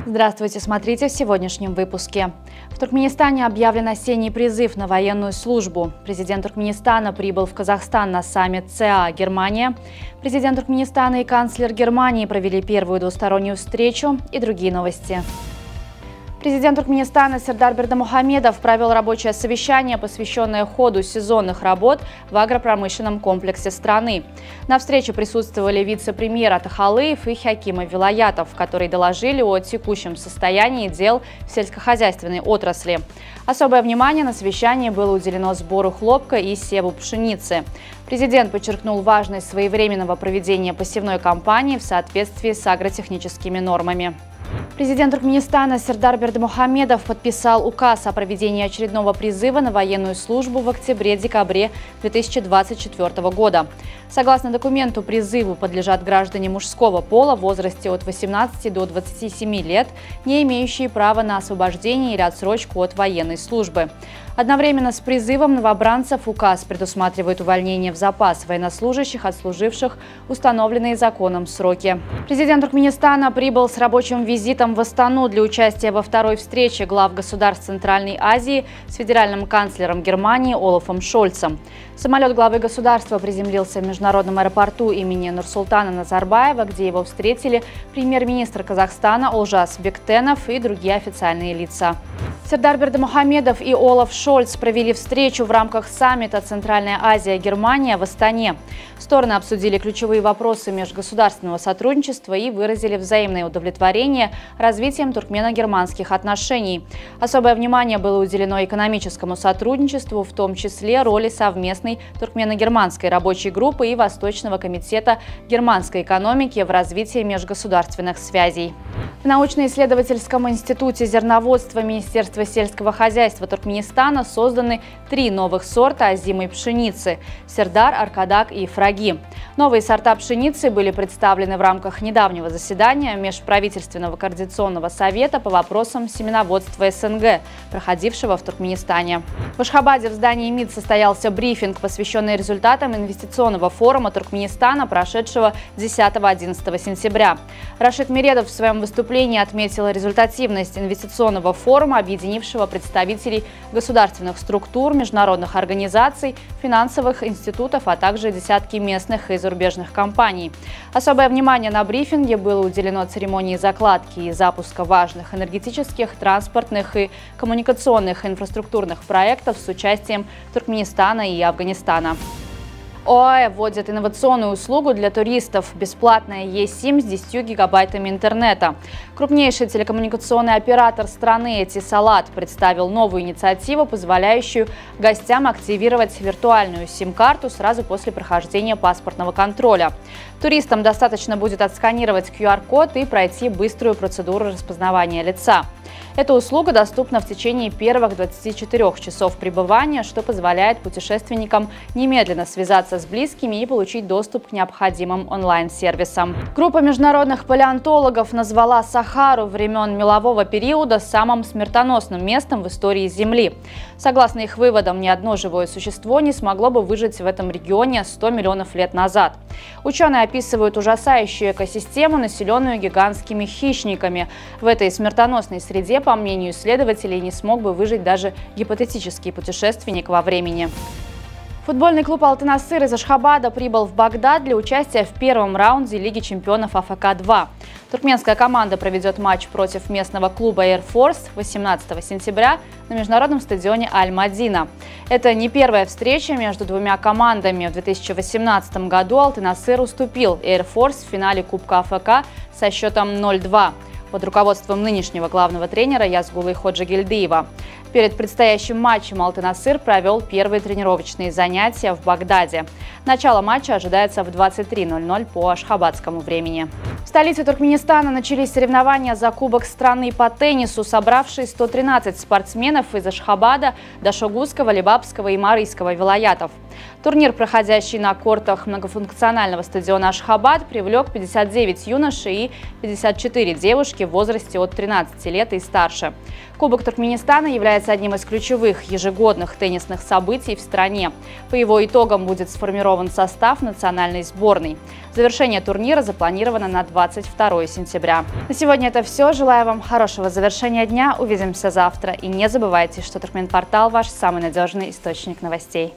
Здравствуйте, смотрите в сегодняшнем выпуске. В Туркменистане объявлен осенний призыв на военную службу. Президент Туркменистана прибыл в Казахстан на саммит ЦА Германия. Президент Туркменистана и канцлер Германии провели первую двустороннюю встречу и другие новости. Президент Туркменистана Сердар Бердымухамедов провел рабочее совещание, посвященное ходу сезонных работ в агропромышленном комплексе страны. На встрече присутствовали вице-премьер Атахалыев и Хакимов Вилаятов, которые доложили о текущем состоянии дел в сельскохозяйственной отрасли. Особое внимание на совещании было уделено сбору хлопка и севу пшеницы. Президент подчеркнул важность своевременного проведения посевной кампании в соответствии с агротехническими нормами. Президент Туркменистана Сердар Бердымухамедов подписал указ о проведении очередного призыва на военную службу в октябре-декабре 2024 года. Согласно документу, призыву подлежат граждане мужского пола в возрасте от 18 до 27 лет, не имеющие права на освобождение или отсрочку от военной службы. Одновременно с призывом новобранцев указ предусматривает увольнение в запас военнослужащих, отслуживших установленные законом сроки. Президент Туркменистана прибыл с рабочим визитом в Астану для участия во второй встрече глав государств Центральной Азии с федеральным канцлером Германии Олафом Шольцем. Самолет главы государства приземлился в международном аэропорту имени Нурсултана Назарбаева, где его встретили премьер-министр Казахстана Олжас Бектенов и другие официальные лица. Сердар Бердымухамедов и Олаф Шольц провели встречу в рамках саммита «Центральная Азия-Германия» в Астане. Стороны обсудили ключевые вопросы межгосударственного сотрудничества и выразили взаимное удовлетворение развитием туркмено-германских отношений. Особое внимание было уделено экономическому сотрудничеству, в том числе роли совместной туркмено-германской рабочей группы и Восточного комитета германской экономики в развитии межгосударственных связей. В научно-исследовательском институте зерноводства Министерства сельского хозяйства Туркменистана созданы 3 новых сорта озимой пшеницы – Сердар, Аркадак и Фраги. Новые сорта пшеницы были представлены в рамках недавнего заседания Межправительственного координационного совета по вопросам семеноводства СНГ, проходившего в Туркменистане. В Ашхабаде в здании МИД состоялся брифинг, посвященный результатам инвестиционного форума Туркменистана, прошедшего 10-11 сентября. Рашид Миредов в своем выступлении отметил результативность инвестиционного форума, объединившего представителей государственных структур, международных организаций, финансовых институтов, а также десятки местных и зарубежных компаний. Особое внимание на брифинге было уделено церемонии закладки и запуска важных энергетических, транспортных и коммуникационных инфраструктурных проектов с участием Туркменистана и Афганистана. ОАЭ вводит инновационную услугу для туристов – бесплатная eSIM с 10 гигабайтами интернета. Крупнейший телекоммуникационный оператор страны Этисалат представил новую инициативу, позволяющую гостям активировать виртуальную сим-карту сразу после прохождения паспортного контроля. Туристам достаточно будет отсканировать QR-код и пройти быструю процедуру распознавания лица. Эта услуга доступна в течение первых 24 часов пребывания, что позволяет путешественникам немедленно связаться с близкими и получить доступ к необходимым онлайн-сервисам. Группа международных палеонтологов назвала Сахару времен мелового периода самым смертоносным местом в истории Земли. Согласно их выводам, ни одно живое существо не смогло бы выжить в этом регионе 100 миллионов лет назад. Ученые описывают ужасающую экосистему, населенную гигантскими хищниками. В этой смертоносной среде, по мнению исследователей, не смог бы выжить даже гипотетический путешественник во времени. Футбольный клуб «Алты-Насыр» из Ашхабада прибыл в Багдад для участия в первом раунде Лиги чемпионов АФК-2. Туркменская команда проведет матч против местного клуба Air Force 18 сентября на международном стадионе Аль-Мадина. Это не первая встреча между двумя командами. В 2018 году «Алты-Насыр» уступил Air Force в финале Кубка АФК со счетом 0-2 под руководством нынешнего главного тренера Язгулы Ходжагильдиева. Перед предстоящим матчем «Алты-Насыр» провел первые тренировочные занятия в Багдаде. Начало матча ожидается в 23:00 по ашхабадскому времени. В столице Туркменистана начались соревнования за Кубок страны по теннису, собравшие 113 спортсменов из Ашхабада, Дашогузского, Лебабского и Марийского вилаятов. Турнир, проходящий на кортах многофункционального стадиона Ашхабад, привлек 59 юношей и 54 девушки в возрасте от 13 лет и старше. Кубок Туркменистана является одним из ключевых ежегодных теннисных событий в стране. По его итогам будет сформирован состав национальной сборной. Завершение турнира запланировано на 22 сентября. На сегодня это все. Желаю вам хорошего завершения дня. Увидимся завтра. И не забывайте, что Туркменпортал – ваш самый надежный источник новостей.